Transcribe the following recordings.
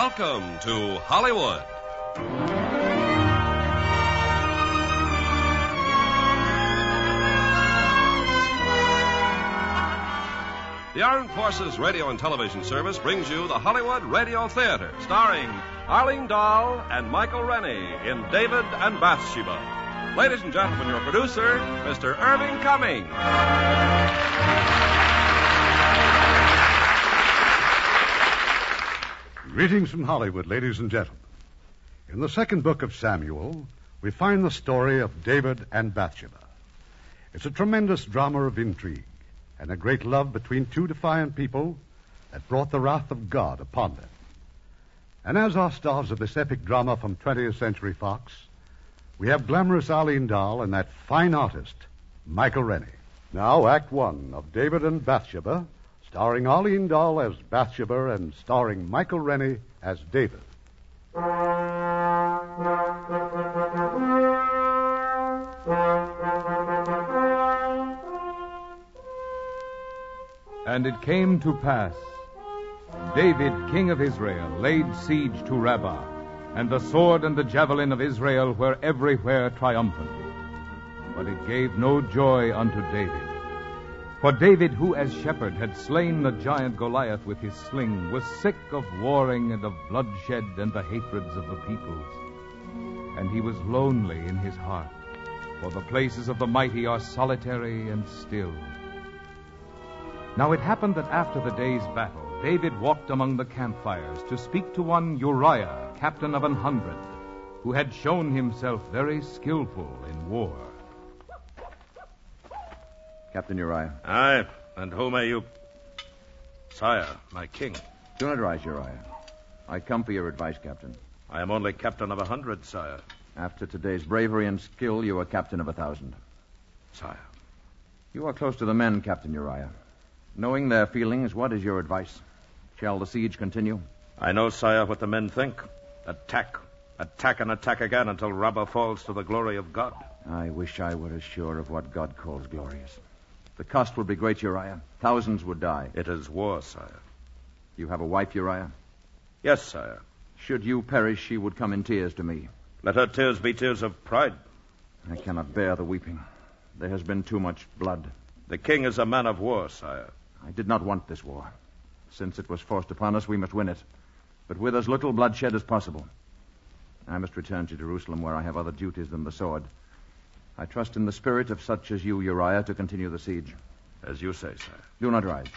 Welcome to Hollywood. The Armed Forces Radio and Television Service brings you the Hollywood Radio Theater, starring Arlene Dahl and Michael Rennie in David and Bathsheba. Ladies and gentlemen, your producer, Mr. Irving Cumming. Greetings from Hollywood, ladies and gentlemen. In the second book of Samuel, we find the story of David and Bathsheba. It's a tremendous drama of intrigue and a great love between two defiant people that brought the wrath of God upon them. And as our stars of this epic drama from 20th Century Fox, we have glamorous Arlene Dahl and that fine artist, Michael Rennie. Now, Act One of David and Bathsheba, starring Arlene Dahl as Bathsheba and starring Michael Rennie as David. And it came to pass, David, king of Israel, laid siege to Rabbah, and the sword and the javelin of Israel were everywhere triumphant. But it gave no joy unto David. For David, who as shepherd had slain the giant Goliath with his sling, was sick of warring and of bloodshed and the hatreds of the peoples. And he was lonely in his heart, for the places of the mighty are solitary and still. Now it happened that after the day's battle, David walked among the campfires to speak to one Uriah, captain of 100, who had shown himself very skillful in war. Captain Uriah. Aye, and who may you... Sire, my king. Do not rise, Uriah. I come for your advice, Captain. I am only captain of 100, sire. After today's bravery and skill, you are captain of 1,000. Sire. You are close to the men, Captain Uriah. Knowing their feelings, what is your advice? Shall the siege continue? I know, sire, what the men think. Attack. Attack and attack again until Rabbah falls to the glory of God. I wish I were as sure of what God calls glorious. The cost would be great, Uriah. Thousands would die. It is war, sire. You have a wife, Uriah? Yes, sire. Should you perish, she would come in tears to me. Let her tears be tears of pride. I cannot bear the weeping. There has been too much blood. The king is a man of war, sire. I did not want this war. Since it was forced upon us, we must win it. But with as little bloodshed as possible. I must return to Jerusalem, where I have other duties than the sword. I trust in the spirit of such as you, Uriah, to continue the siege. As you say, sire. Do not rise.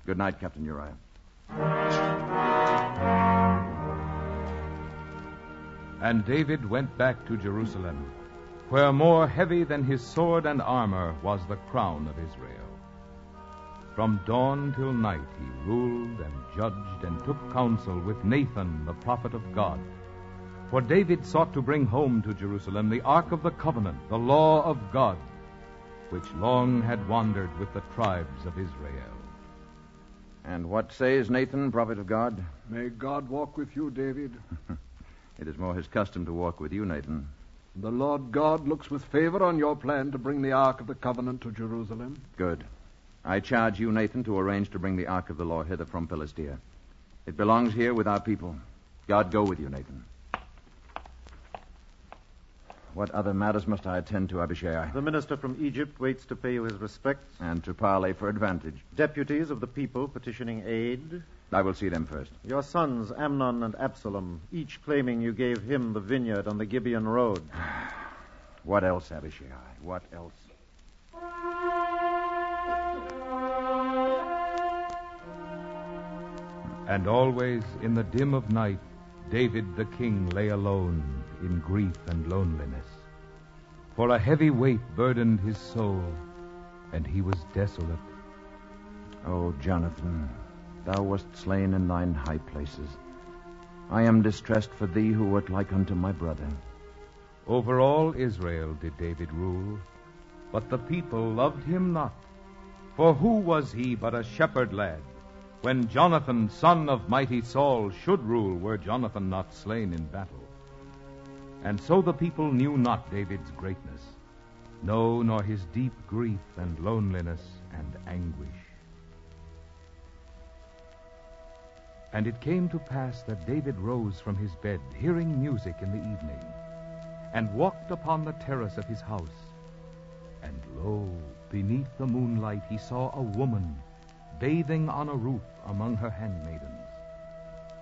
Good night, Captain Uriah. And David went back to Jerusalem, where more heavy than his sword and armor was the crown of Israel. From dawn till night he ruled and judged and took counsel with Nathan, the prophet of God. For David sought to bring home to Jerusalem the Ark of the Covenant, the law of God, which long had wandered with the tribes of Israel. And what says Nathan, prophet of God? May God walk with you, David. It is more his custom to walk with you, Nathan. The Lord God looks with favor on your plan to bring the Ark of the Covenant to Jerusalem. Good. I charge you, Nathan, to arrange to bring the Ark of the Law hither from Philistia. It belongs here with our people. God go with you, Nathan. What other matters must I attend to, Abishai? The minister from Egypt waits to pay you his respects. And to parley for advantage. Deputies of the people petitioning aid. I will see them first. Your sons, Amnon and Absalom, each claiming you gave him the vineyard on the Gibeon road. What else, Abishai? What else? And always in the dim of night, David the king lay alone in grief and loneliness. For a heavy weight burdened his soul, and he was desolate. O Jonathan, thou wast slain in thine high places. I am distressed for thee who wert like unto my brother. Over all Israel did David rule, but the people loved him not. For who was he but a shepherd lad? When Jonathan, son of mighty Saul, should rule, were Jonathan not slain in battle. And so the people knew not David's greatness, no, nor his deep grief and loneliness and anguish. And it came to pass that David rose from his bed, hearing music in the evening, and walked upon the terrace of his house. And lo, beneath the moonlight he saw a woman bathing on a roof among her handmaidens,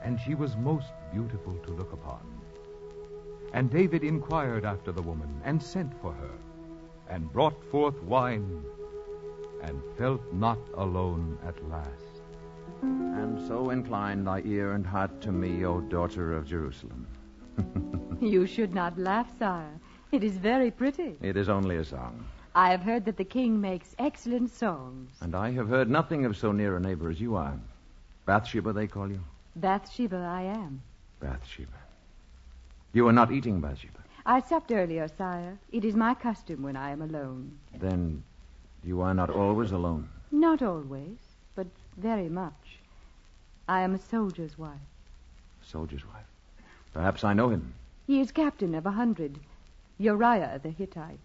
and she was most beautiful to look upon. And David inquired after the woman, and sent for her, and brought forth wine, and felt not alone at last. And so incline thy ear and heart to me, O daughter of Jerusalem. You should not laugh, sire. It is very pretty. It is only a song. I have heard that the king makes excellent songs. And I have heard nothing of so near a neighbor as you are. Bathsheba, they call you? Bathsheba I am. Bathsheba. You are not eating, Bathsheba. I supped earlier, sire. It is my custom when I am alone. Then you are not always alone. Not always, but very much. I am a soldier's wife. Soldier's wife. Perhaps I know him. He is captain of 100. Uriah the Hittite.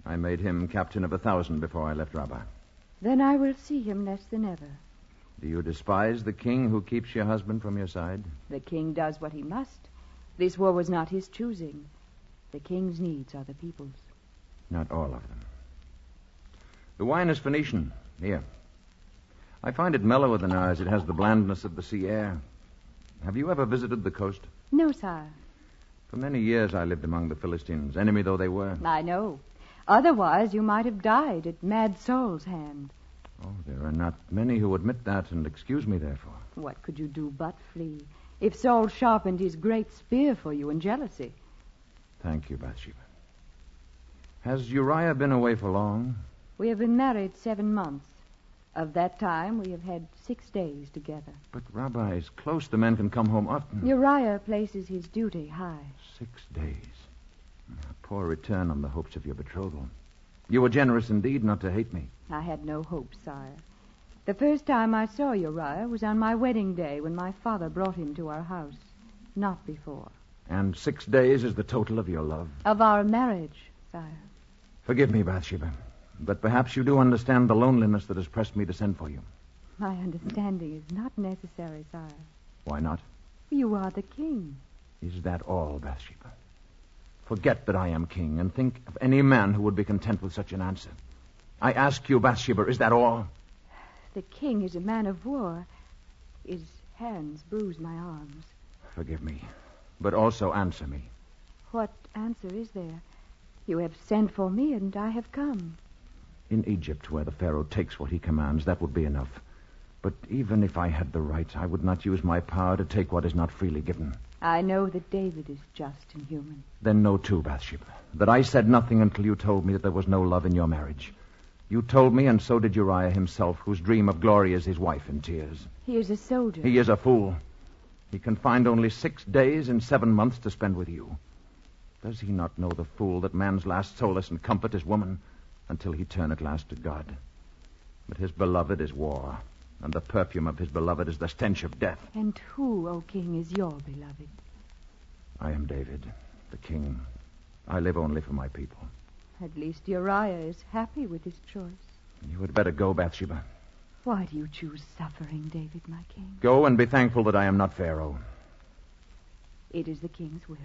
I made him captain of 1,000 before I left Rabbah. Then I will see him less than ever. Do you despise the king who keeps your husband from your side? The king does what he must. This war was not his choosing. The king's needs are the people's. Not all of them. The wine is Phoenician. Here. I find it mellower than ours. It has the blandness of the sea air. Have you ever visited the coast? No, sire. For many years I lived among the Philistines, enemy though they were. I know. Otherwise you might have died at Mad Saul's hand. Oh, there are not many who admit that and excuse me therefore. What could you do but flee? If Saul sharpened his great spear for you in jealousy. Thank you, Bathsheba. Has Uriah been away for long? We have been married 7 months. Of that time, we have had 6 days together. But Rabbah is close. The men can come home often. Uriah places his duty high. 6 days. A poor return on the hopes of your betrothal. You were generous indeed not to hate me. I had no hope, sire. The first time I saw Uriah was on my wedding day when my father brought him to our house. Not before. And 6 days is the total of your love. Of our marriage, sire. Forgive me, Bathsheba, but perhaps you do understand the loneliness that has pressed me to send for you. My understanding is not necessary, sire. Why not? You are the king. Is that all, Bathsheba? Forget that I am king and think of any man who would be content with such an answer. I ask you, Bathsheba, is that all? The king is a man of war. His hands bruise my arms. Forgive me, but also answer me. What answer is there? You have sent for me, and I have come. In Egypt, where the Pharaoh takes what he commands, that would be enough. But even if I had the right, I would not use my power to take what is not freely given. I know that David is just and human. Then know, too, Bathsheba, that I said nothing until you told me that there was no love in your marriage. You told me, and so did Uriah himself, whose dream of glory is his wife in tears. He is a soldier. He is a fool. He can find only 6 days in 7 months to spend with you. Does he not know, the fool, that man's last solace and comfort is woman, until he turn at last to God? But his beloved is war, and the perfume of his beloved is the stench of death. And who, O king, is your beloved? I am David, the king. I live only for my people. At least Uriah is happy with his choice. You had better go, Bathsheba. Why do you choose suffering, David, my king? Go and be thankful that I am not Pharaoh. It is the king's will.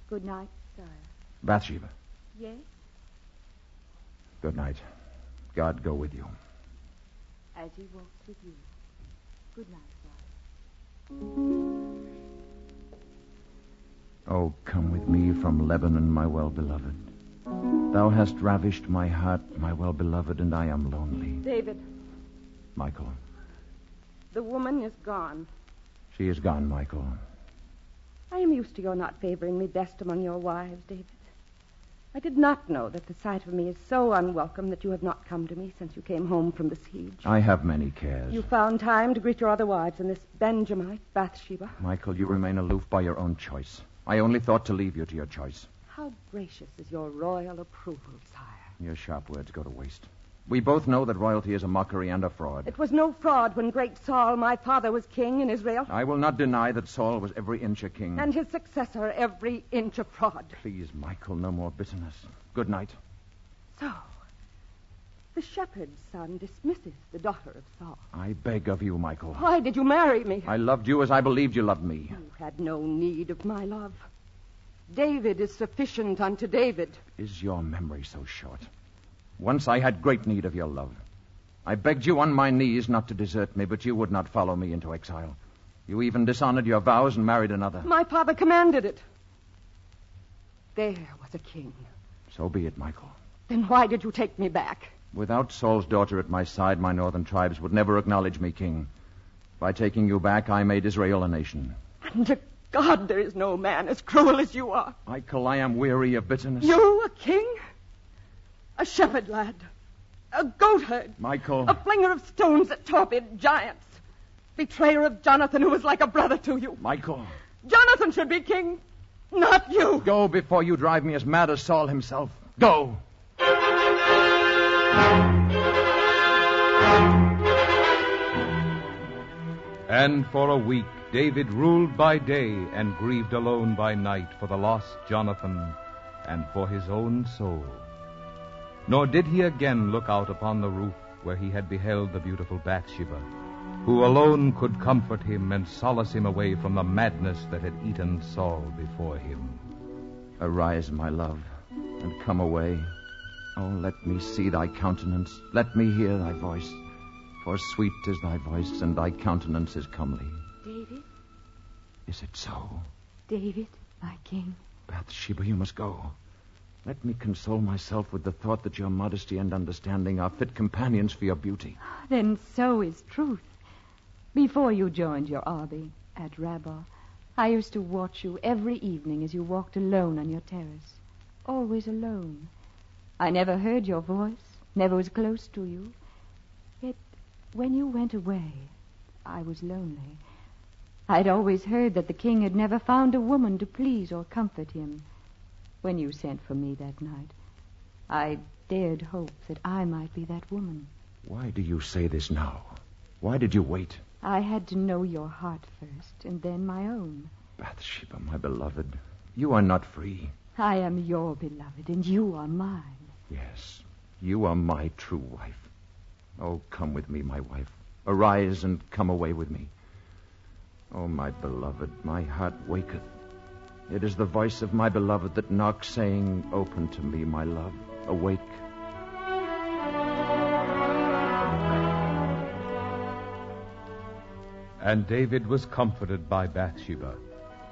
Good night, sire. Bathsheba. Yes? Good night. God go with you. As he walks with you. Good night, sire. Oh, come with me from Lebanon, my well-beloved. Thou hast ravished my heart, my well-beloved, and I am lonely. David, Michael. the woman is gone. She is gone, Michael. I am used to your not favoring me best among your wives, David. I did not know that the sight of me is so unwelcome that you have not come to me since you came home from the siege. I have many cares. You found time to greet your other wives and this Benjamite, Bathsheba. Michael, you remain aloof by your own choice. I only thought to leave you to your choice. How gracious is your royal approval, sire. Your sharp words go to waste. We both know that royalty is a mockery and a fraud. It was no fraud when great Saul, my father, was king in Israel. I will not deny that Saul was every inch a king. And his successor every inch a fraud. Please, Michael, no more bitterness. Good night. So, The shepherd's son dismisses the daughter of Saul. I beg of you, Michael. Why did you marry me? I loved you as I believed you loved me. You had no need of my love. David is sufficient unto David. Is your memory so short? Once I had great need of your love. I begged you on my knees not to desert me, but you would not follow me into exile. You even dishonored your vows and married another. My father commanded it. There was a king. So be it, Michael. Then why did you take me back? Without Saul's daughter at my side, my northern tribes would never acknowledge me king. By taking you back, I made Israel a nation. Under God, there is no man as cruel as you are. Michael, I am weary of bitterness. You, a king? A shepherd lad? A goatherd? Michael. A flinger of stones that torpid giants? Betrayer of Jonathan, who was like a brother to you? Michael. Jonathan should be king, not you. Go before you drive me as mad as Saul himself. Go. And for a week, David ruled by day and grieved alone by night for the lost Jonathan and for his own soul. Nor did he again look out upon the roof where he had beheld the beautiful Bathsheba, who alone could comfort him and solace him away from the madness that had eaten Saul before him. Arise, my love, and come away. Oh, let me see thy countenance. Let me hear thy voice. For sweet is thy voice, and thy countenance is comely. David? Is it so? David, my king. Bathsheba, you must go. Let me console myself with the thought that your modesty and understanding are fit companions for your beauty. Then so is truth. Before you joined your army at Rabbah, I used to watch you every evening as you walked alone on your terrace. Always alone. I never heard your voice, never was close to you. Yet when you went away, I was lonely. I'd always heard that the king had never found a woman to please or comfort him. When you sent for me that night, I dared hope that I might be that woman. Why do you say this now? Why did you wait? I had to know your heart first, and then my own. Bathsheba, my beloved, you are not free. I am your beloved, and you are mine. Yes, you are my true wife. Oh, come with me, my wife. Arise and come away with me. Oh, my beloved, my heart waketh. It is the voice of my beloved that knocks, saying, Open to me, my love. Awake. And David was comforted by Bathsheba,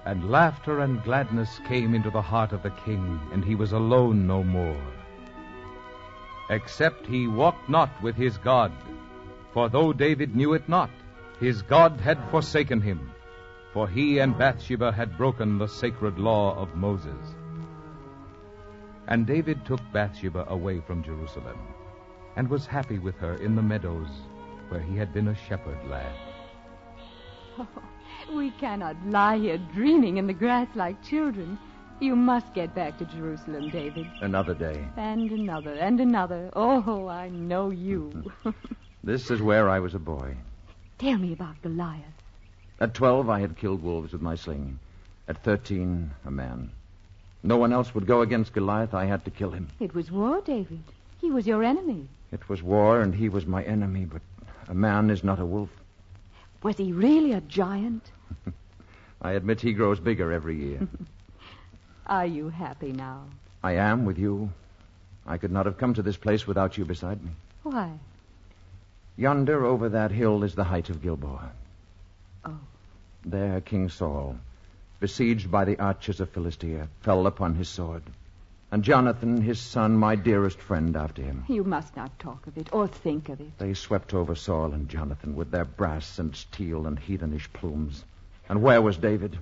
and laughter and gladness came into the heart of the king, and he was alone no more. Except he walked not with his God, for though David knew it not, his God had forsaken him, for he and Bathsheba had broken the sacred law of Moses. And David took Bathsheba away from Jerusalem, and was happy with her in the meadows where he had been a shepherd lad. Oh, we cannot lie here dreaming in the grass like children. You must get back to Jerusalem, David. Another day. And another, and another. Oh, I know you. This is where I was a boy. Tell me about Goliath. At 12, I had killed wolves with my sling. At 13, a man. No one else would go against Goliath. I had to kill him. It was war, David. He was your enemy. It was war, and he was my enemy, but a man is not a wolf. Was he really a giant? I admit he grows bigger every year. Are you happy now? I am with you. I could not have come to this place without you beside me. Why? Yonder over that hill is the height of Gilboa. Oh. There King Saul, besieged by the archers of Philistia, fell upon his sword. And Jonathan, his son, my dearest friend, after him. You must not talk of it or think of it. They swept over Saul and Jonathan with their brass and steel and heathenish plumes. And where was David?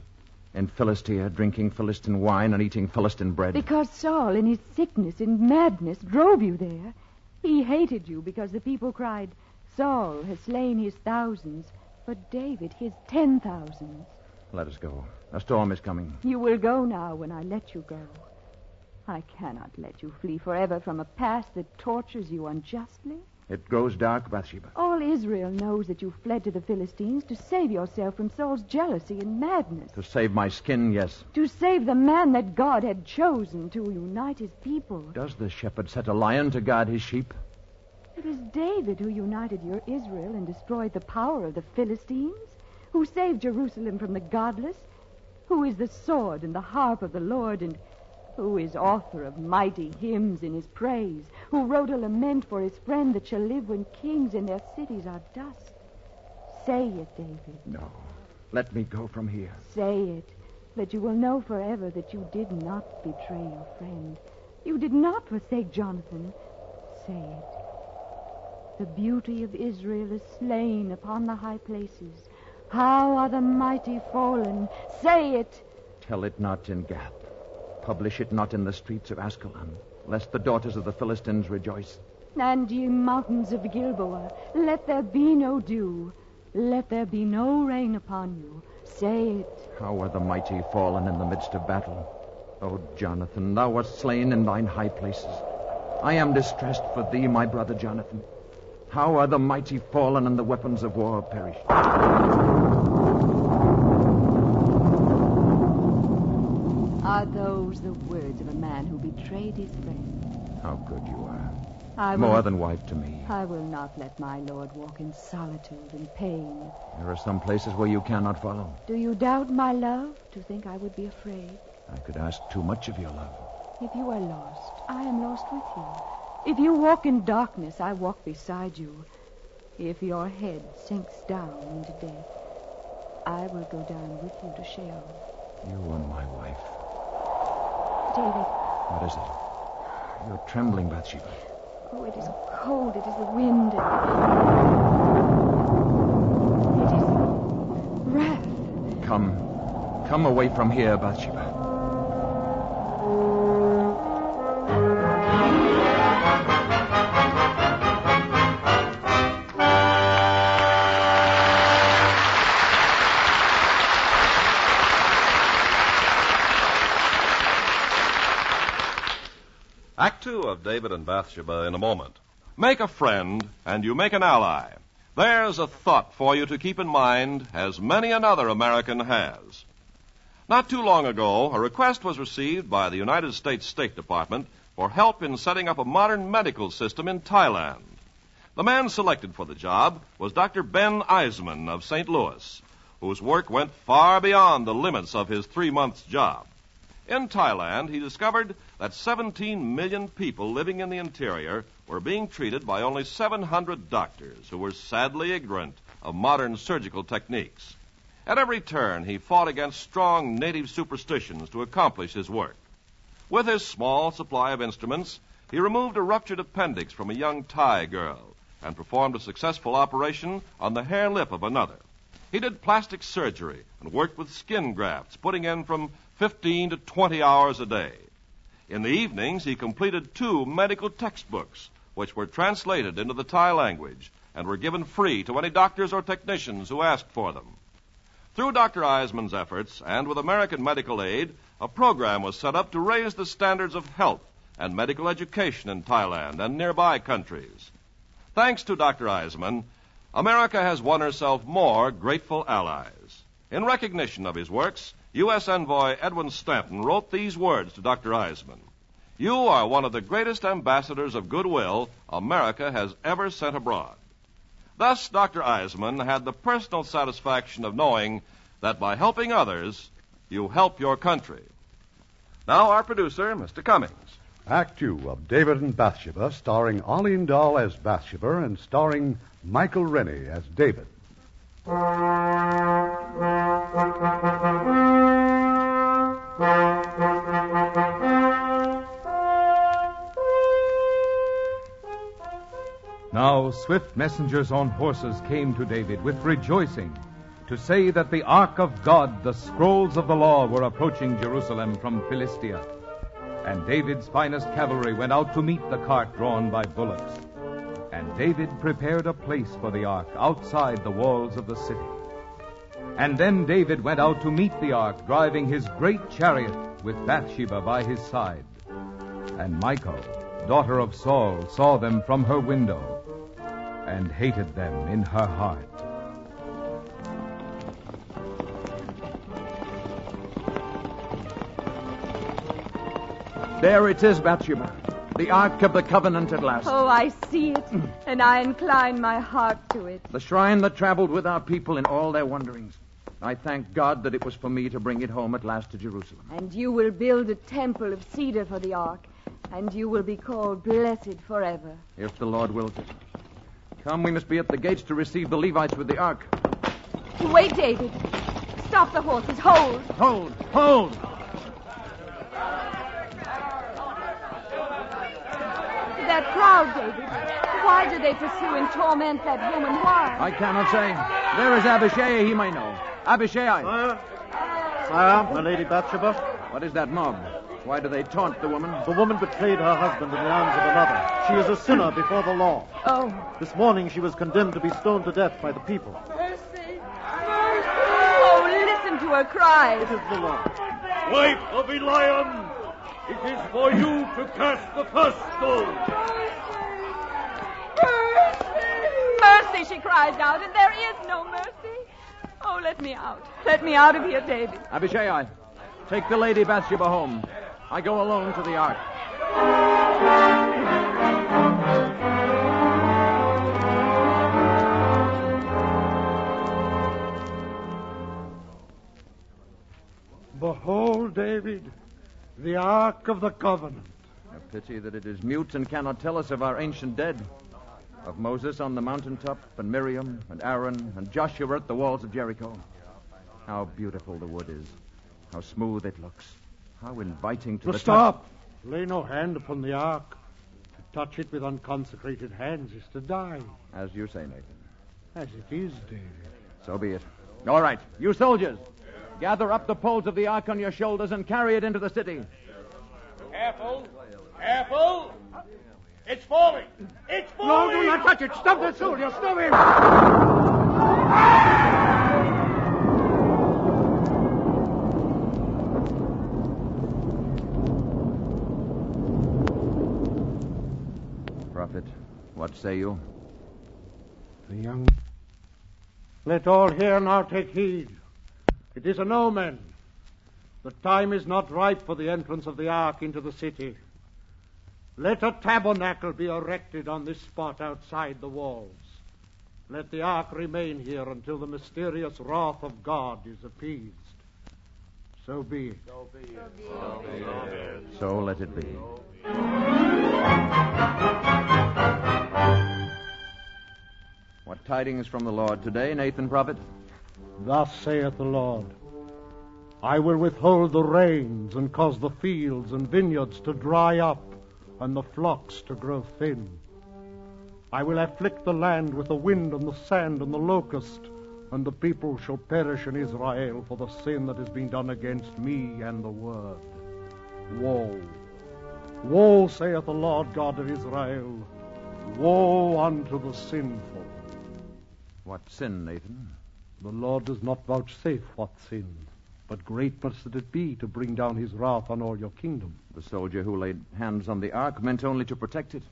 In Philistia, drinking Philistine wine and eating Philistine bread. Because Saul, in his sickness and madness, drove you there. He hated you because the people cried, Saul has slain his thousands, but David his 10,000s. Let us go. A storm is coming. You will go now when I let you go. I cannot let you flee forever from a past that tortures you unjustly. It grows dark, Bathsheba. All Israel knows that you fled to the Philistines to save yourself from Saul's jealousy and madness. To save my skin, yes. To save the man that God had chosen to unite his people. Does the shepherd set a lion to guard his sheep? It is David who united your Israel and destroyed the power of the Philistines, who saved Jerusalem from the godless, who is the sword and the harp of the Lord, and who is author of mighty hymns in his praise, who wrote a lament for his friend that shall live when kings and their cities are dust. Say it, David. No. Let me go from here. Say it, that you will know forever that you did not betray your friend. You did not forsake Jonathan. Say it. The beauty of Israel is slain upon the high places. How are the mighty fallen? Say it. Tell it not in Gath. Publish it not in the streets of Ascalon, lest the daughters of the Philistines rejoice. And ye mountains of Gilboa, let there be no dew. Let there be no rain upon you. Say it. How are the mighty fallen in the midst of battle? O Jonathan, thou wast slain in thine high places. I am distressed for thee, my brother Jonathan. How are the mighty fallen and the weapons of war perished? Are those the words of a man who betrayed his friend? How good you are. I will, More than wife to me. I will not let my lord walk in solitude and pain. There are some places where you cannot follow. Do you doubt my love to think I would be afraid? I could ask too much of your love. If you are lost, I am lost with you. If you walk in darkness, I walk beside you. If your head sinks down into death, I will go down with you to Sheol. You are my wife. David. What is it? You're trembling, Bathsheba. Oh, it is cold. It is the wind. It is wrath. Come away from here, Bathsheba. Act 2 of David and Bathsheba in a moment. Make a friend, and you make an ally. There's a thought for you to keep in mind, as many another American has. Not too long ago, a request was received by the United States State Department for help in setting up a modern medical system in Thailand. The man selected for the job was Dr. Ben Eisman of St. Louis, whose work went far beyond the limits of his 3-month job. In Thailand, he discovered that 17 million people living in the interior were being treated by only 700 doctors who were sadly ignorant of modern surgical techniques. At every turn, he fought against strong native superstitions to accomplish his work. With his small supply of instruments, he removed a ruptured appendix from a young Thai girl and performed a successful operation on the hair lip of another. He did plastic surgery and worked with skin grafts, putting in from 15 to 20 hours a day. In the evenings, he completed 2 medical textbooks, which were translated into the Thai language and were given free to any doctors or technicians who asked for them. Through Dr. Eisman's efforts and with American medical aid, a program was set up to raise the standards of health and medical education in Thailand and nearby countries. Thanks to Dr. Eisman, America has won herself more grateful allies. In recognition of his works, U.S. Envoy Edwin Stanton wrote these words to Dr. Eisman. You are one of the greatest ambassadors of goodwill America has ever sent abroad. Thus, Dr. Eisman had the personal satisfaction of knowing that by helping others, you help your country. Now, our producer, Mr. Cummings. Act 2 of David and Bathsheba, starring Arlene Dahl as Bathsheba and starring Michael Rennie as David. Now swift messengers on horses came to David with rejoicing to say that the ark of God, the scrolls of the law, were approaching Jerusalem from Philistia. And David's finest cavalry went out to meet the cart drawn by bullocks. And David prepared a place for the ark outside the walls of the city. And then David went out to meet the ark, driving his great chariot with Bathsheba by his side. And Michal, daughter of Saul, saw them from her window and hated them in her heart. There it is, Bathsheba. The Ark of the Covenant at last. Oh, I see it, and I incline my heart to it. The shrine that traveled with our people in all their wanderings. I thank God that it was for me to bring it home at last to Jerusalem. And you will build a temple of cedar for the ark, and you will be called blessed forever. If the Lord wills it. Come, we must be at the gates to receive the Levites with the Ark. Wait, David. Stop the horses. Hold. Hold! Hold! That crowd, David. Why do they pursue and torment that woman? Why? I cannot say. There is Abishai, he may know. Abishai. Sire, my Lady Bathsheba. What is that mob? Why do they taunt the woman? The woman betrayed her husband in the arms of another. She is a sinner before the law. Oh. This morning she was condemned to be stoned to death by the people. Mercy! Mercy! Oh, listen to her cries. It is the law. Wife of Eliam, it is for you to cast the first stone. Mercy, she cries out, and there is no mercy. Oh, let me out. Let me out of here, David. Abishai, take the Lady Bathsheba home. I go alone to the Ark. Behold, David, the Ark of the Covenant. A pity that it is mute and cannot tell us of our ancient dead. Of Moses on the mountaintop, and Miriam, and Aaron, and Joshua at the walls of Jericho. How beautiful the wood is. How smooth it looks. How inviting to the Stop! Lay no hand upon the Ark. To touch it with unconsecrated hands is to die. As you say, Nathan. As it is, David. So be it. All right, you soldiers. Gather up the poles of the Ark on your shoulders and carry it into the city. Careful! Careful! It's falling! It's falling! No, do not touch it! Stop the soldier! Stop him! Prophet, what say you? The young... Let all here now take heed. It is an omen. The time is not ripe for the entrance of the Ark into the city. Let a tabernacle be erected on this spot outside the walls. Let the Ark remain here until the mysterious wrath of God is appeased. So be it. So let it be. What tidings from the Lord today, Nathan Prophet? Thus saith the Lord, I will withhold the rains and cause the fields and vineyards to dry up and the flocks to grow thin. I will afflict the land with the wind and the sand and the locust, and the people shall perish in Israel for the sin that has been done against me and the word. Woe! Woe, saith the Lord God of Israel. Woe unto the sinful. What sin, Nathan? The Lord does not vouchsafe what sin, but great must it be to bring down his wrath on all your kingdom. The soldier who laid hands on the Ark meant only to protect it.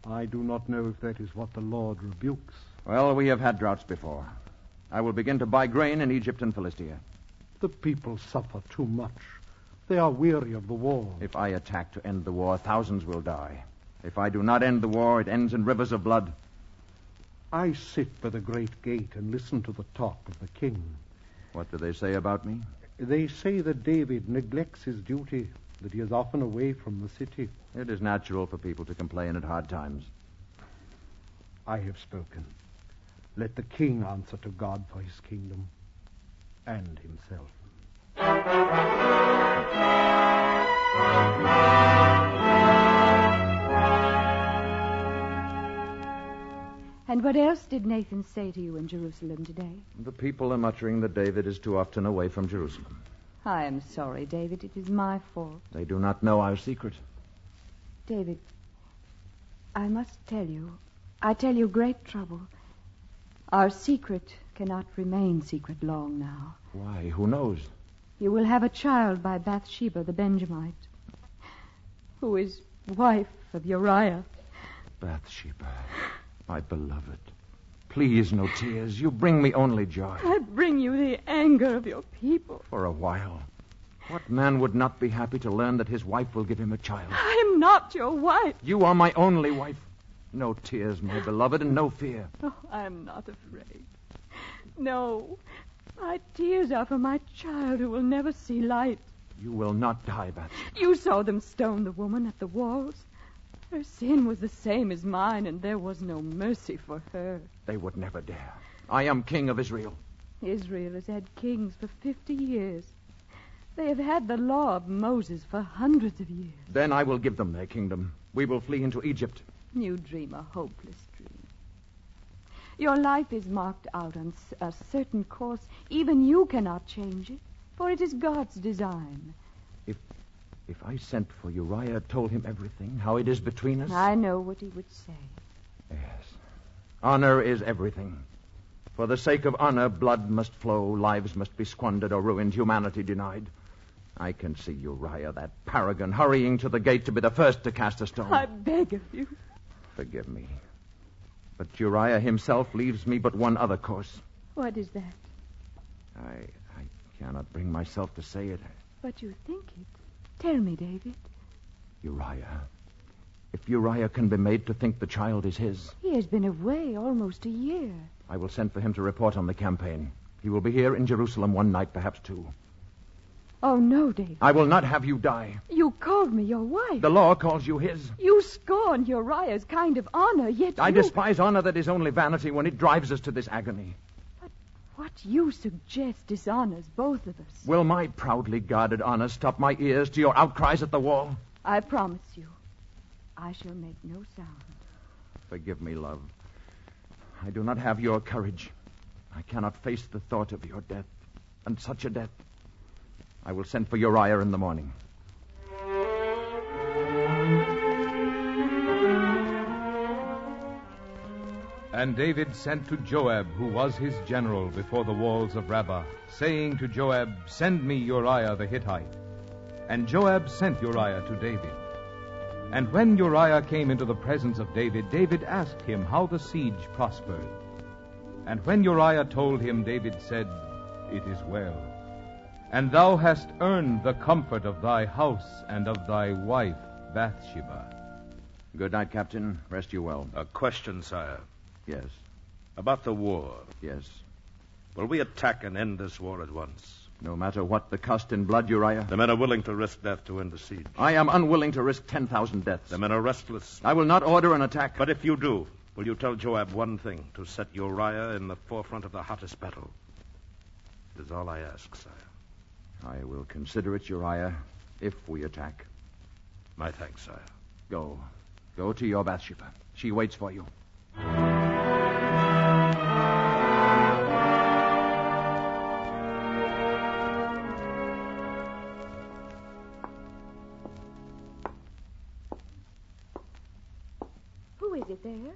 I do not know if that is what the Lord rebukes. Well, we have had droughts before. I will begin to buy grain in Egypt and Philistia. The people suffer too much. They are weary of the war. If I attack to end the war, thousands will die. If I do not end the war, it ends in rivers of blood. I sit by the great gate and listen to the talk of the king. What do they say about me? They say that David neglects his duty, that he is often away from the city. It is natural for people to complain at hard times. I have spoken. Let the king answer to God for his kingdom and himself. And what else did Nathan say to you in Jerusalem today? The people are muttering that David is too often away from Jerusalem. I am sorry, David. It is my fault. They do not know our secret. David, I must tell you. I tell you great trouble. Our secret cannot remain secret long now. Why? Who knows? You will have a child by Bathsheba, the Benjamite, who is wife of Uriah. Bathsheba, my beloved. Please, no tears. You bring me only joy. I bring you the anger of your people. For a while. What man would not be happy to learn that his wife will give him a child? I not your wife. You are my only wife. No tears, my beloved, and no fear. Oh, I'm not afraid. No. My tears are for my child who will never see light. You will not die, Bathsheba. You saw them stone the woman at the walls. Her sin was the same as mine, and there was no mercy for her. They would never dare. I am king of Israel. Israel has had kings for 50 years. They have had the law of Moses for hundreds of years. Then I will give them their kingdom. We will flee into Egypt. You dream a hopeless dream. Your life is marked out on a certain course. Even you cannot change it, for it is God's design. If I sent for Uriah, told him everything, how it is between us... I know what he would say. Yes. Honor is everything. For the sake of honor, blood must flow, lives must be squandered or ruined, humanity denied. I can see Uriah, that paragon, hurrying to the gate to be the first to cast a stone. I beg of you. Forgive me. But Uriah himself leaves me but one other course. What is that? I cannot bring myself to say it. But you think it. Tell me, David. Uriah. If Uriah can be made to think the child is his... He has been away almost a year. I will send for him to report on the campaign. He will be here in Jerusalem one night, perhaps two. Oh, no, David. I will not have you die. You called me your wife. The law calls you his. You scorn Uriah's kind of honor, yet I despise honor that is only vanity when it drives us to this agony. What you suggest dishonors both of us. Will my proudly guarded honor stop my ears to your outcries at the wall? I promise you, I shall make no sound. Forgive me, love. I do not have your courage. I cannot face the thought of your death, and such a death. I will send for Uriah in the morning. And David sent to Joab, who was his general, before the walls of Rabbah, saying to Joab, "Send me Uriah the Hittite." And Joab sent Uriah to David. And when Uriah came into the presence of David, David asked him how the siege prospered. And when Uriah told him, David said, "It is well. And thou hast earned the comfort of thy house and of thy wife, Bathsheba." Good night, Captain. Rest you well. A question, sire. Yes. About the war. Yes. Will we attack and end this war at once? No matter what the cost in blood, Uriah. The men are willing to risk death to end the siege. I am unwilling to risk 10,000 deaths. The men are restless. I will not order an attack. But if you do, will you tell Joab one thing, to set Uriah in the forefront of the hottest battle? It is all I ask, sire. I will consider it, Uriah, if we attack. My thanks, sire. Go. Go to your Bathsheba. She waits for you. Who is it there?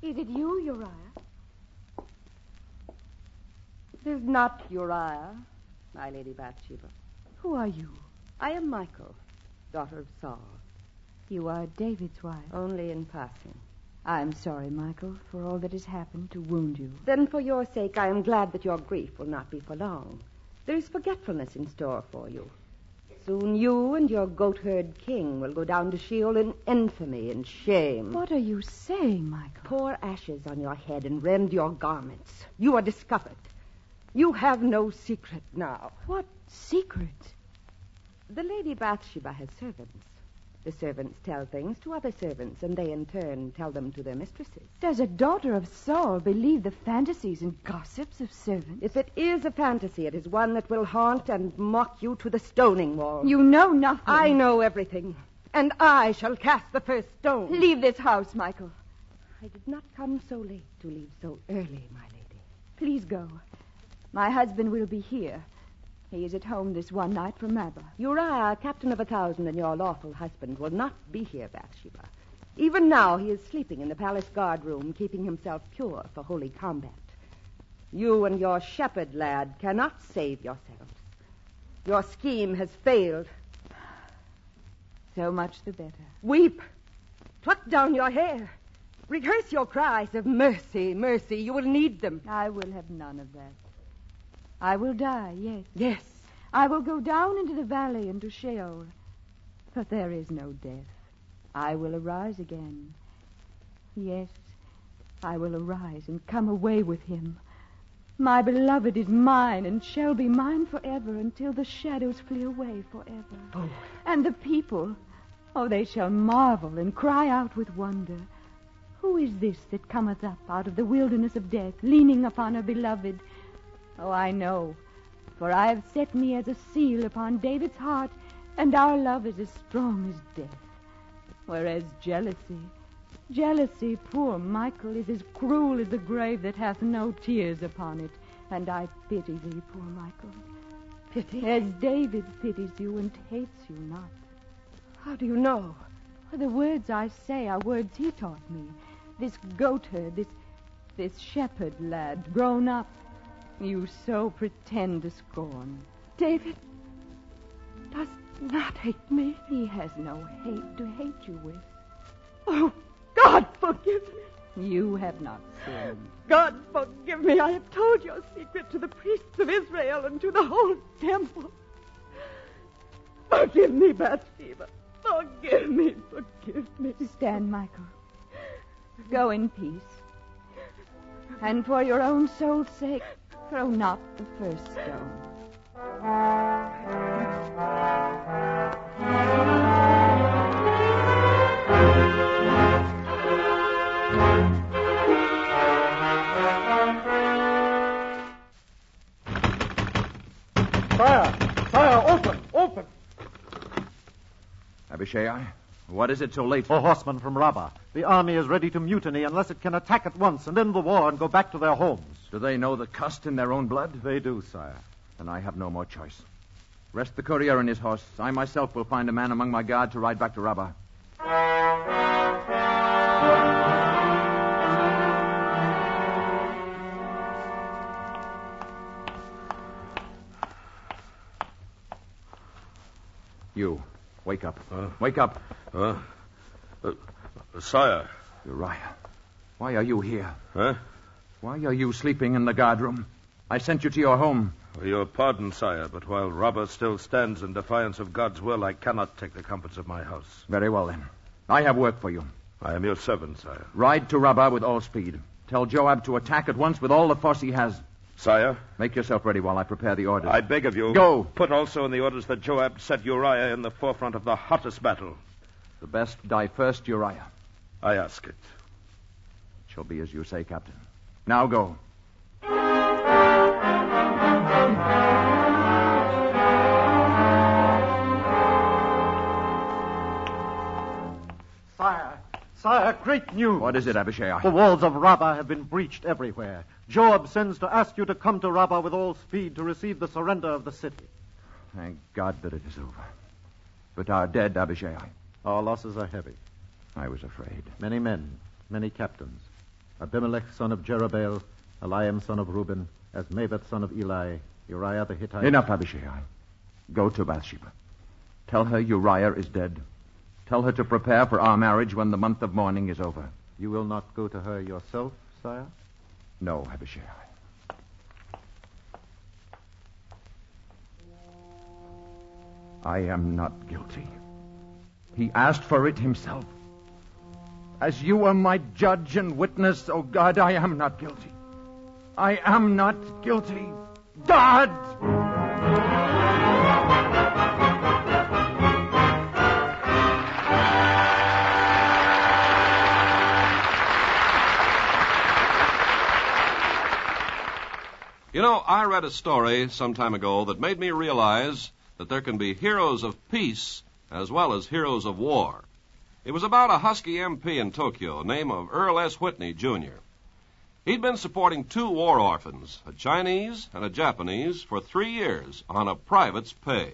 Is it you, Uriah? It is not Uriah, my Lady Bathsheba. Who are you? I am Michal, daughter of Saul. You are David's wife. Only in passing. I'm sorry, Michal, for all that has happened to wound you. Then for your sake, I am glad that your grief will not be for long. There is forgetfulness in store for you. Soon you and your goat-herd king will go down to Sheol in infamy and shame. What are you saying, Michal? Pour ashes on your head and rend your garments. You are discovered. You have no secret now. What secret? The Lady Bathsheba has servants. The servants tell things to other servants, and they in turn tell them to their mistresses. Does a daughter of Saul believe the fantasies and gossips of servants? If it is a fantasy, it is one that will haunt and mock you to the stoning wall. You know nothing. I know everything, and I shall cast the first stone. Leave this house, Michal. I did not come so late to leave so early, my lady. Please go. My husband will be here. He is at home this one night from Rabbah. Uriah, captain of 1,000 and your lawful husband, will not be here, Bathsheba. Even now he is sleeping in the palace guard room, keeping himself pure for holy combat. You and your shepherd lad cannot save yourselves. Your scheme has failed. So much the better. Weep. Pluck down your hair. Rehearse your cries of mercy, mercy. You will need them. I will have none of that. I will die, yes. Yes. I will go down into the valley, into Sheol. But there is no death. I will arise again. Yes, I will arise and come away with him. My beloved is mine and shall be mine forever until the shadows flee away forever. Oh. And the people, they shall marvel and cry out with wonder. Who is this that cometh up out of the wilderness of death, leaning upon her beloved? Oh, I know, for I have set me as a seal upon David's heart, and our love is as strong as death. Whereas jealousy, poor Michael, is as cruel as the grave that hath no tears upon it. And I pity thee, poor Michael. Pity? As David pities you and hates you not. How do you know? The words I say are words he taught me. This goatherd, this shepherd lad, grown up, you so pretend to scorn. David does not hate me. He has no hate to hate you with. Oh, God, forgive me. You have not sinned. God, forgive me. I have told your secret to the priests of Israel and to the whole temple. Forgive me, Bathsheba. Forgive me. Stand, Michael. Go in peace. And for your own soul's sake, throw not the first stone. Sire, open! Abishai, what is it so late? O horsemen from Rabbah, the army is ready to mutiny unless it can attack at once and end the war and go back to their homes. Do they know the cost in their own blood? They do, sire. Then I have no more choice. Rest the courier and his horse. I myself will find a man among my guard to ride back to Rabbah. You, wake up. Wake up. Sire. Uriah, why are you here? Huh? Why are you sleeping in the guardroom? I sent you to your home. Your pardon, sire, but while Rabbah still stands in defiance of God's will, I cannot take the comforts of my house. Very well, then. I have work for you. I am your servant, sire. Ride to Rabbah with all speed. Tell Joab to attack at once with all the force he has. Sire? Make yourself ready while I prepare the orders. I beg of you. Go. Put also in the orders that Joab set Uriah in the forefront of the hottest battle. The best die first, Uriah. I ask it. It shall be as you say, Captain. Now go. Sire, great news. What is it, Abishai? The walls of Rabbah have been breached everywhere. Joab sends to ask you to come to Rabbah with all speed to receive the surrender of the city. Thank God that it is over. But our dead, Abishai. Our losses are heavy. I was afraid. Many men, many captains. Abimelech, son of Jerubbaal, Eliam, son of Reuben, Asmaveth, son of Eli, Uriah the Hittite. Enough, Abishai. Go to Bathsheba. Tell her Uriah is dead. Tell her to prepare for our marriage when the month of mourning is over. You will not go to her yourself, sire? No, Abishai. I am not guilty. He asked for it himself. As you are my judge and witness, oh God, I am not guilty. I am not guilty. God! You know, I read a story some time ago that made me realize that there can be heroes of peace as well as heroes of war. It was about a husky MP in Tokyo, named of Earl S. Whitney, Jr. He'd been supporting 2 war orphans, a Chinese and a Japanese, for 3 years on a private's pay.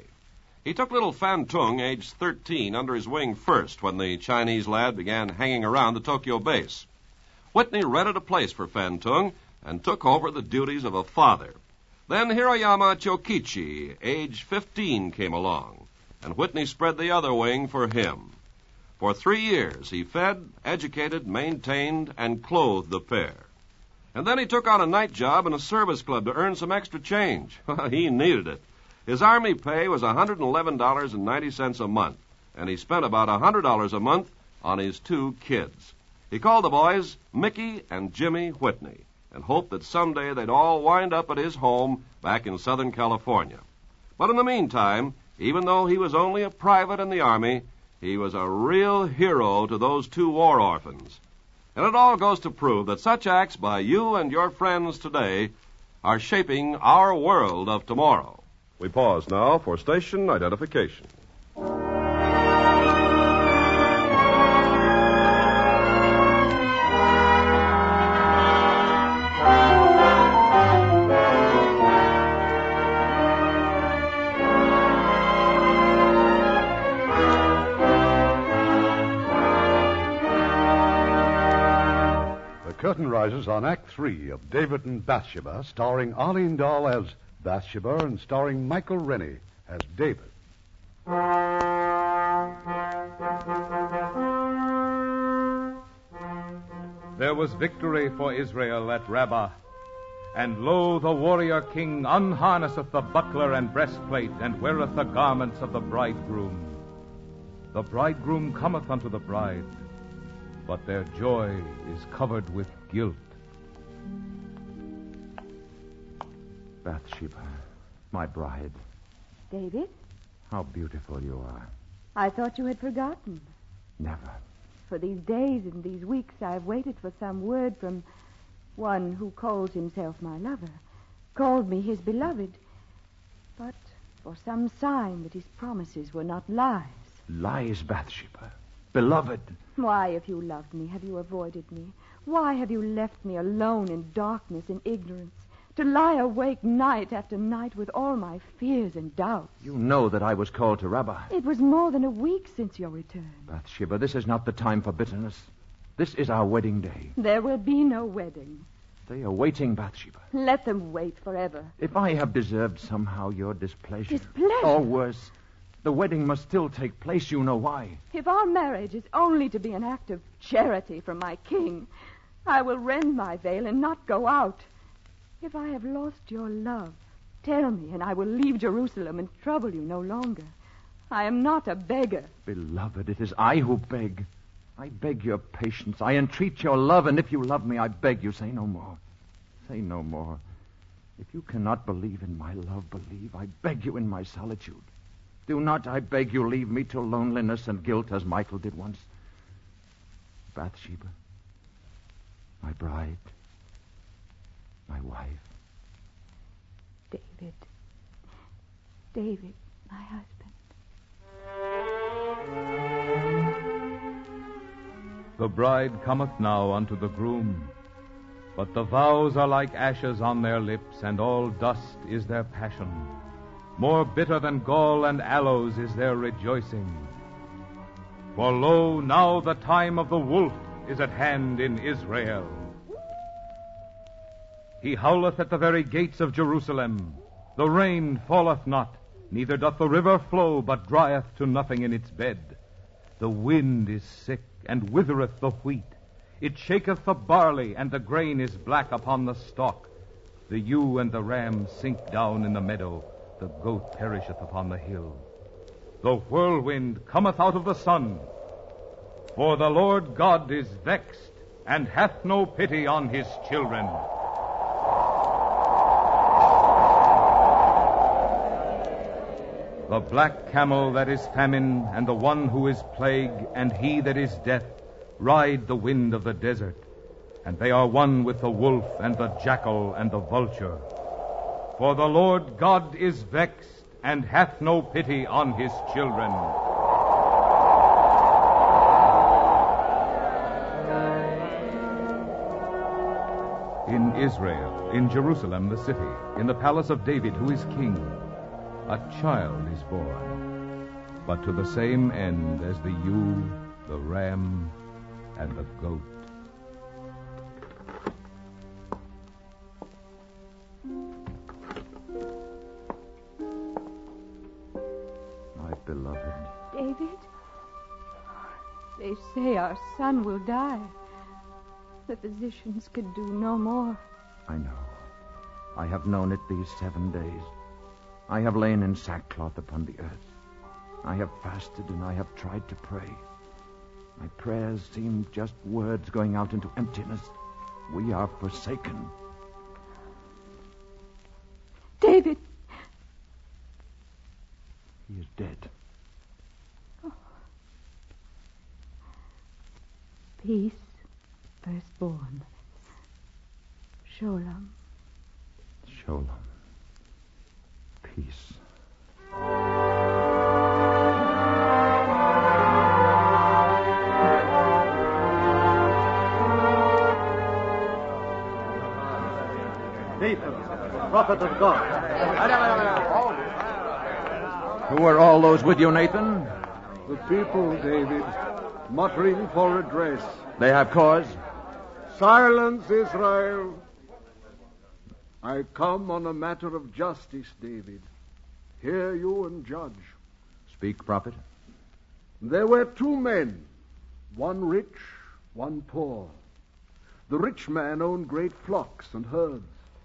He took little Fan Tung, aged 13, under his wing first when the Chinese lad began hanging around the Tokyo base. Whitney rented a place for Fan Tung and took over the duties of a father. Then Hiroyama Chokichi, age 15, came along, and Whitney spread the other wing for him. For 3 years, he fed, educated, maintained, and clothed the pair. And then he took on a night job in a service club to earn some extra change. He needed it. His army pay was $111.90 a month, and he spent about $100 a month on his 2 kids. He called the boys Mickey and Jimmy Whitney and hoped that someday they'd all wind up at his home back in Southern California. But in the meantime, even though he was only a private in the Army, he was a real hero to those 2 war orphans. And it all goes to prove that such acts by you and your friends today are shaping our world of tomorrow. We pause now for station identification. Curtain rises on Act 3 of David and Bathsheba, starring Arlene Dahl as Bathsheba and starring Michael Rennie as David. There was victory for Israel at Rabbah. And lo, the warrior king unharnesseth the buckler and breastplate, and weareth the garments of the bridegroom. The bridegroom cometh unto the bride, but their joy is covered with guilt. Bathsheba, my bride, David, how beautiful you are. I thought you had forgotten. Never. For these days and these weeks I've waited for some word from one who calls himself my lover, called me his beloved, but for some sign that his promises were not lies. Lies, Bathsheba. Beloved. Why, if you loved me, have you avoided me? Why have you left me alone in darkness and ignorance, to lie awake night after night with all my fears and doubts? You know that I was called to Rabbah. It was more than a week since your return. Bathsheba, this is not the time for bitterness. This is our wedding day. There will be no wedding. They are waiting, Bathsheba. Let them wait forever. If I have deserved somehow your displeasure... Displeasure? Or worse, the wedding must still take place. You know why. If our marriage is only to be an act of charity from my king, I will rend my veil and not go out. If I have lost your love, tell me, and I will leave Jerusalem and trouble you no longer. I am not a beggar. Beloved, it is I who beg. I beg your patience. I entreat your love, and if you love me, I beg you, say no more. Say no more. If you cannot believe in my love, believe. I beg you in my solitude. Do not, I beg you, leave me to loneliness and guilt as Michael did once. Bathsheba, my bride, my wife. David, my husband. The bride cometh now unto the groom, but the vows are like ashes on their lips, and all dust is their passion. More bitter than gall and aloes is their rejoicing. For lo, now the time of the wolf is at hand in Israel. He howleth at the very gates of Jerusalem. The rain falleth not, neither doth the river flow, but drieth to nothing in its bed. The wind is sick, and withereth the wheat. It shaketh the barley, and the grain is black upon the stalk. The ewe and the ram sink down in the meadow. The goat perisheth upon the hill. The whirlwind cometh out of the sun. For the Lord God is vexed, and hath no pity on his children. The black camel that is famine, and the one who is plague, and he that is death, ride the wind of the desert, and they are one with the wolf and the jackal and the vulture. For the Lord God is vexed, and hath no pity on his children. In Israel, in Jerusalem the city, in the palace of David who is king, a child is born, but to the same end as the ewe, the ram, and the goat. My beloved. David? They say our son will die. The physicians could do no more. I know. I have known it these 7 days. I have lain in sackcloth upon the earth. I have fasted and I have tried to pray. I prayers seem just words going out into emptiness. We are forsaken. David! He is dead. Oh. Peace, firstborn. Sholem. Sholem. Peace. Nathan, prophet of God. Who are all those with you, Nathan? The people, David, muttering for redress. They have cause? Silence, Israel. I come on a matter of justice, David. Hear you and judge. Speak, prophet. There were two men, one rich, one poor. The rich man owned great flocks and herds,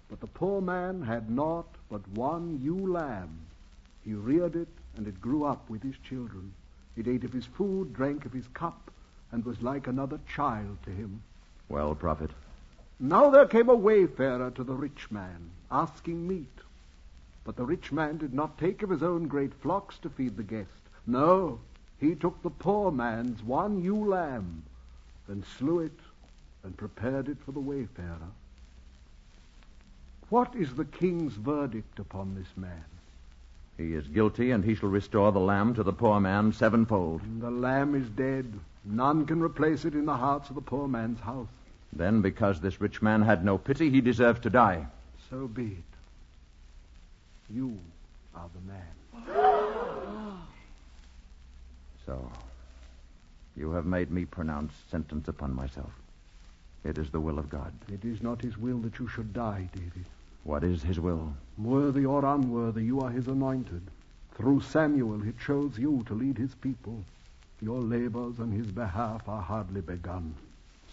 but the poor man had naught but one ewe lamb. He reared it, and it grew up with his children. It ate of his food, drank of his cup, and was like another child to him. Well, prophet. Now there came a wayfarer to the rich man, asking meat. But the rich man did not take of his own great flocks to feed the guest. No, he took the poor man's one ewe lamb, then slew it and prepared it for the wayfarer. What is the king's verdict upon this man? He is guilty, and he shall restore the lamb to the poor man sevenfold. The lamb is dead. None can replace it in the hearts of the poor man's house. Then, because this rich man had no pity, he deserves to die. So be it. You are the man. So, you have made me pronounce sentence upon myself. It is the will of God. It is not his will that you should die, David. What is his will? Worthy or unworthy, you are his anointed. Through Samuel, he chose you to lead his people. Your labors on his behalf are hardly begun.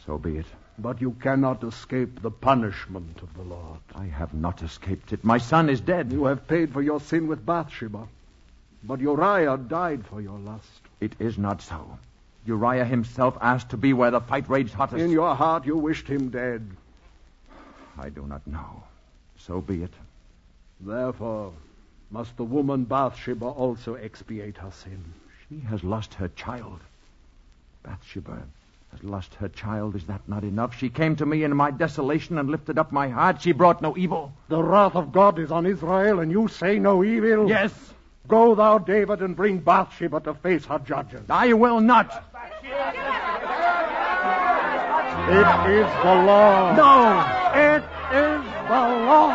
So be it. But you cannot escape the punishment of the Lord. I have not escaped it. My son is dead. You have paid for your sin with Bathsheba. But Uriah died for your lust. It is not so. Uriah himself asked to be where the fight raged hottest. In your heart, you wished him dead. I do not know. So be it. Therefore, must the woman Bathsheba also expiate her sin. She has lost her child. Bathsheba has lost her child. Is that not enough? She came to me in my desolation and lifted up my heart. She brought no evil. The wrath of God is on Israel, and you say no evil? Yes. Go thou, David, and bring Bathsheba to face her judges. I will not. It is the law. No. It is the law.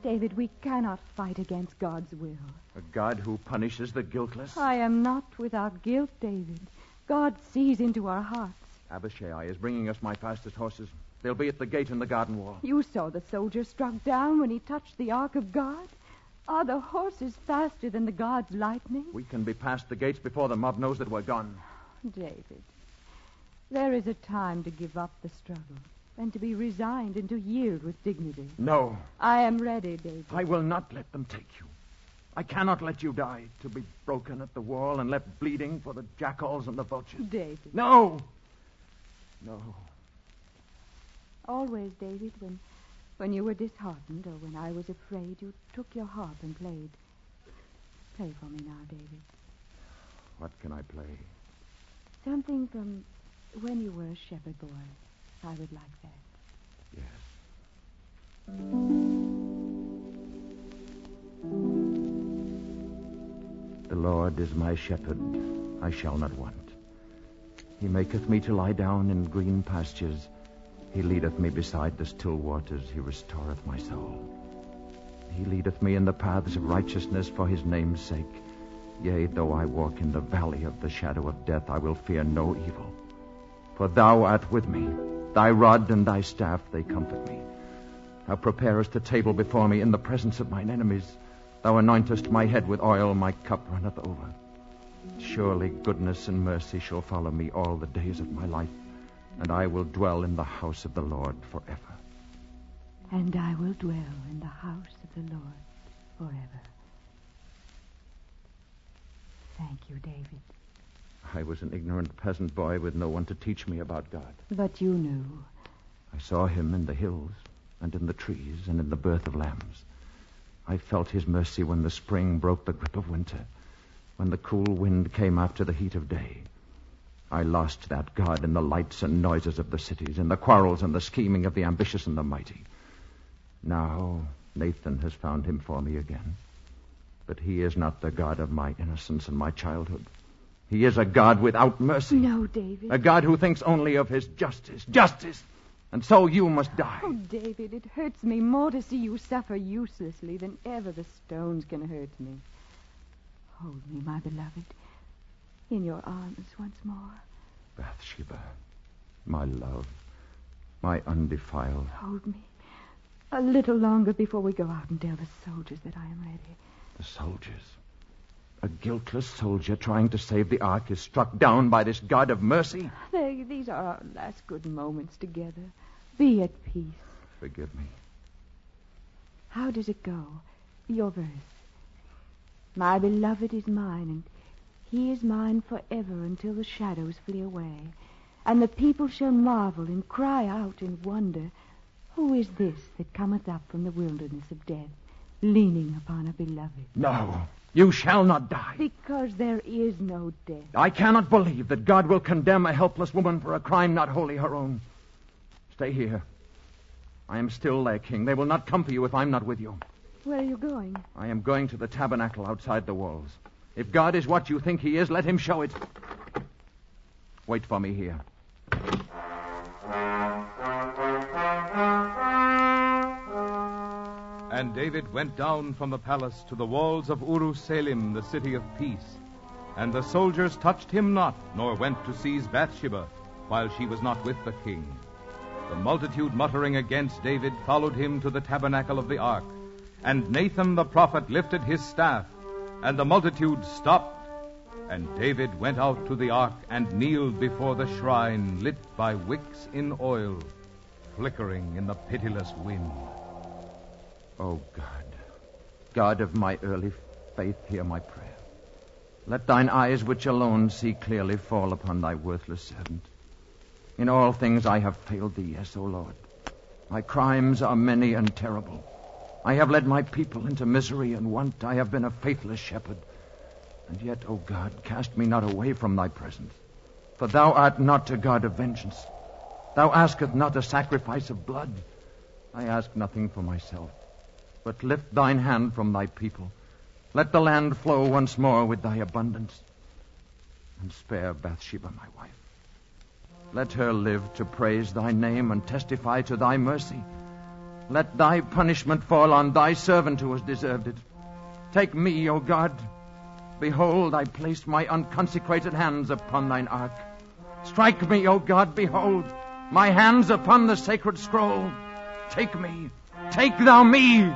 David, we cannot fight against God's will. A God who punishes the guiltless? I am not without guilt, David. God sees into our hearts. Abishai is bringing us my fastest horses. They'll be at the gate in the garden wall. You saw the soldier struck down when he touched the ark of God. Are the horses faster than the God's lightning? We can be past the gates before the mob knows that we're gone. David, there is a time to give up the struggle and to be resigned and to yield with dignity. No. I am ready, David. I will not let them take you. I cannot let you die, to be broken at the wall and left bleeding for the jackals and the vultures. David. No. No. Always, David, when you were disheartened or when I was afraid, you took your harp and played. Play for me now, David. What can I play? Something from when you were a shepherd boy. I would like that. Yes. The Lord is my shepherd. I shall not want. He maketh me to lie down in green pastures. He leadeth me beside the still waters. He restoreth my soul. He leadeth me in the paths of righteousness for his name's sake. Yea, though I walk in the valley of the shadow of death, I will fear no evil. For thou art with me. Thy rod and thy staff, they comfort me. Thou preparest a table before me in the presence of mine enemies. Thou anointest my head with oil, my cup runneth over. Surely goodness and mercy shall follow me all the days of my life, and I will dwell in the house of the Lord forever. and I will dwell in the house of the Lord forever. Thank you, David. I was an ignorant peasant boy with no one to teach me about God. But you knew. I saw him in the hills and in the trees and in the birth of lambs. I felt his mercy when the spring broke the grip of winter, when the cool wind came after the heat of day. I lost that God in the lights and noises of the cities, in the quarrels and the scheming of the ambitious and the mighty. Now Nathan has found him for me again. But he is not the God of my innocence and my childhood. He is a God without mercy. No, David. A God who thinks only of his justice. Justice! And so you must die. Oh, David, it hurts me more to see you suffer uselessly than ever the stones can hurt me. Hold me, my beloved, in your arms once more. Bathsheba, my love, my undefiled. Hold me a little longer before we go out and tell the soldiers that I am ready. The soldiers? A guiltless soldier trying to save the ark is struck down by this God of mercy? These are our last good moments together. Be at peace. Forgive me. How does it go? Your verse. My beloved is mine, and he is mine forever until the shadows flee away. And the people shall marvel and cry out in wonder, who is this that cometh up from the wilderness of death, leaning upon a beloved? No, you shall not die. Because there is no death. I cannot believe that God will condemn a helpless woman for a crime not wholly her own. Stay here. I am still their king. They will not come for you if I'm not with you. Where are you going? I am going to the tabernacle outside the walls. If God is what you think he is, let him show it. Wait for me here. And David went down from the palace to the walls of Urushalim, the city of peace. And the soldiers touched him not, nor went to seize Bathsheba, while she was not with the king. The multitude muttering against David followed him to the tabernacle of the ark. And Nathan the prophet lifted his staff, and the multitude stopped. And David went out to the ark and kneeled before the shrine, lit by wicks in oil, flickering in the pitiless wind. Oh, God, God of my early faith, hear my prayer. Let thine eyes, which alone see clearly, fall upon thy worthless servant. In all things I have failed thee, yes, O Lord. My crimes are many and terrible. I have led my people into misery and want. I have been a faithless shepherd. And yet, O God, cast me not away from thy presence. For thou art not a God of vengeance. Thou askest not a sacrifice of blood. I ask nothing for myself. But lift thine hand from thy people. Let the land flow once more with thy abundance. And spare Bathsheba, my wife. Let her live to praise thy name and testify to thy mercy. Let thy punishment fall on thy servant who has deserved it. Take me, O God. Behold, I place my unconsecrated hands upon thine ark. Strike me, O God, behold, my hands upon the sacred scroll. Take me. Take thou me.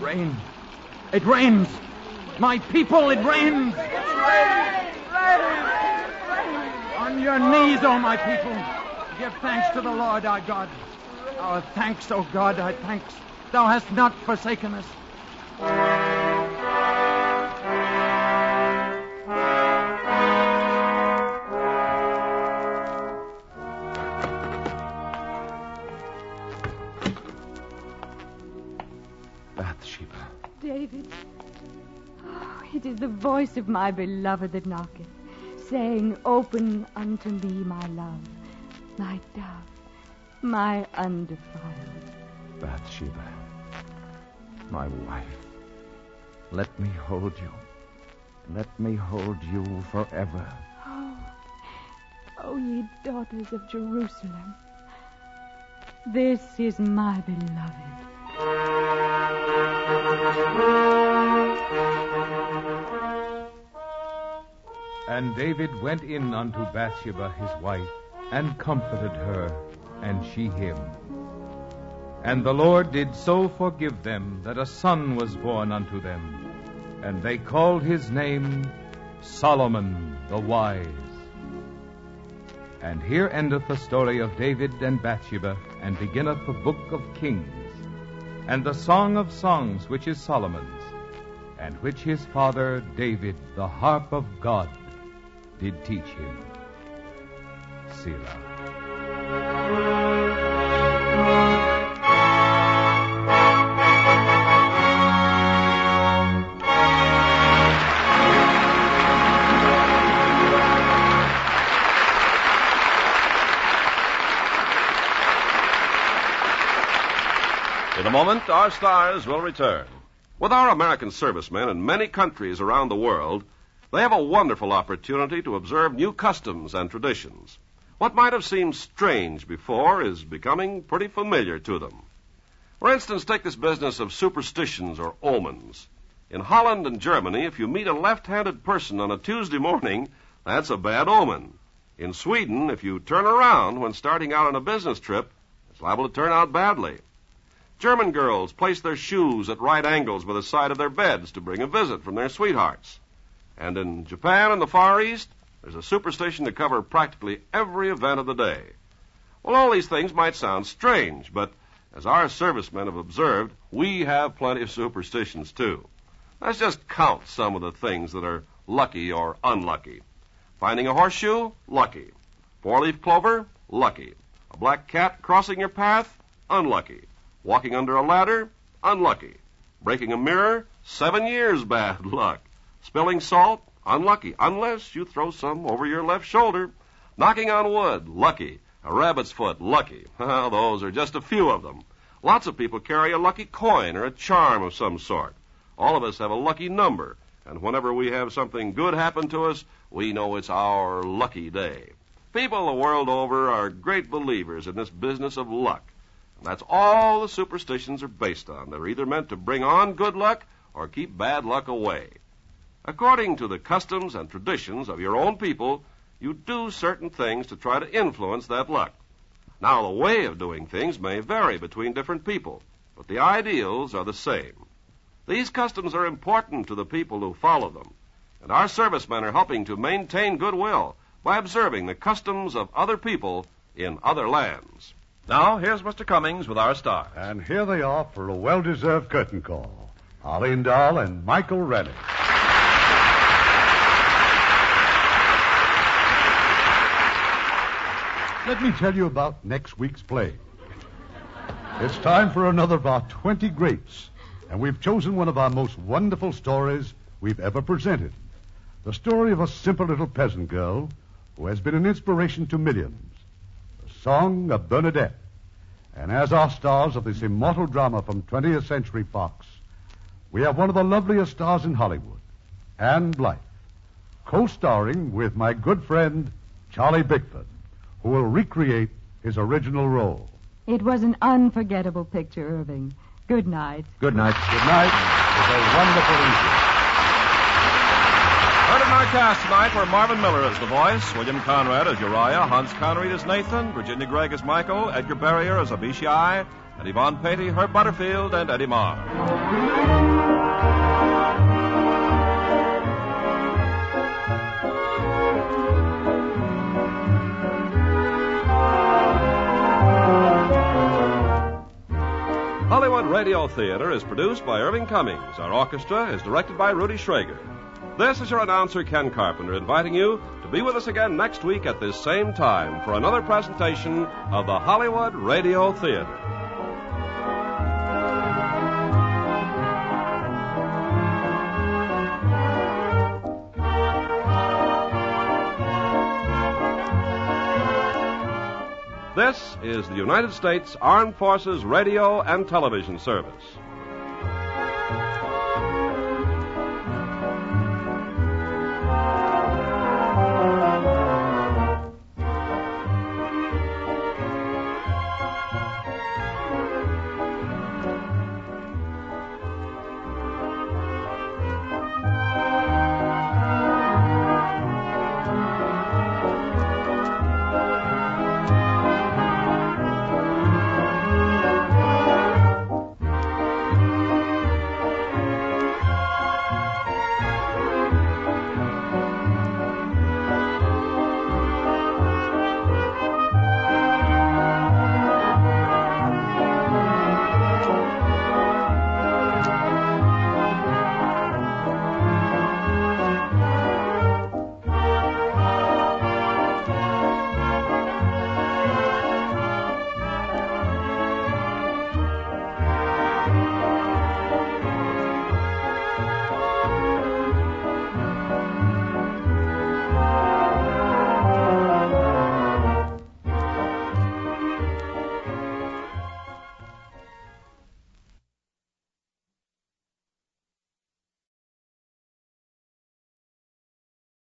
Rain. It rains. My people, it rains. It's raining. On your knees, O my people. Give thanks to the Lord our God. Our thanks, O God, our thanks. Thou hast not forsaken us. Bathsheba. David. Oh, it is the voice of my beloved that knocketh, saying, open unto me, my love, my dove, my undefiled. Bathsheba, my wife, let me hold you. Let me hold you forever. Oh, ye daughters of Jerusalem, this is my beloved. And David went in unto Bathsheba his wife, and comforted her, and she him. And the Lord did so forgive them that a son was born unto them, and they called his name Solomon the Wise. And here endeth the story of David and Bathsheba, and beginneth the book of Kings, and the song of songs which is Solomon's, and which his father David, the harp of God, did teach him. Selah. In a moment, our stars will return. With our American servicemen in many countries around the world, they have a wonderful opportunity to observe new customs and traditions. What might have seemed strange before is becoming pretty familiar to them. For instance, take this business of superstitions or omens. In Holland and Germany, if you meet a left-handed person on a Tuesday morning, that's a bad omen. In Sweden, if you turn around when starting out on a business trip, it's liable to turn out badly. German girls place their shoes at right angles by the side of their beds to bring a visit from their sweethearts. And in Japan and the Far East, there's a superstition to cover practically every event of the day. Well, all these things might sound strange, but as our servicemen have observed, we have plenty of superstitions, too. Let's just count some of the things that are lucky or unlucky. Finding a horseshoe? Lucky. Four-leaf clover? Lucky. A black cat crossing your path? Unlucky. Walking under a ladder? Unlucky. Breaking a mirror? 7 years bad luck. Spilling salt? Unlucky, unless you throw some over your left shoulder. Knocking on wood? Lucky. A rabbit's foot? Lucky. Well, those are just a few of them. Lots of people carry a lucky coin or a charm of some sort. All of us have a lucky number, and whenever we have something good happen to us, we know it's our lucky day. People the world over are great believers in this business of luck. That's all the superstitions are based on. They're either meant to bring on good luck or keep bad luck away. According to the customs and traditions of your own people, you do certain things to try to influence that luck. Now, the way of doing things may vary between different people, but the ideals are the same. These customs are important to the people who follow them, and our servicemen are helping to maintain goodwill by observing the customs of other people in other lands. Now, here's Mr. Cummings with our stars. And here they are for a well-deserved curtain call. Arlene Dahl and Michael Rennie. Let me tell you about next week's play. It's time for another of our 20 greats, and we've chosen one of our most wonderful stories we've ever presented. The story of a simple little peasant girl who has been an inspiration to millions. Song of Bernadette. And as our stars of this immortal drama from 20th Century Fox, we have one of the loveliest stars in Hollywood, Ann Blyth, co-starring with my good friend Charlie Bickford, who will recreate his original role. It was an unforgettable picture, Irving. Good night. Good night. Good night. It was a wonderful evening. Heard in our cast tonight were Marvin Miller as the voice, William Conrad as Uriah, Hans Conried as Nathan, Virginia Gregg as Michael, Edgar Barrier as Abishai, and Yvonne Patey, Herb Butterfield, and Eddie Marr. Hollywood Radio Theater is produced by Irving Cummings. Our orchestra is directed by Rudy Schrager. This is your announcer, Ken Carpenter, inviting you to be with us again next week at this same time for another presentation of the Hollywood Radio Theater. This is the United States Armed Forces Radio and Television Service.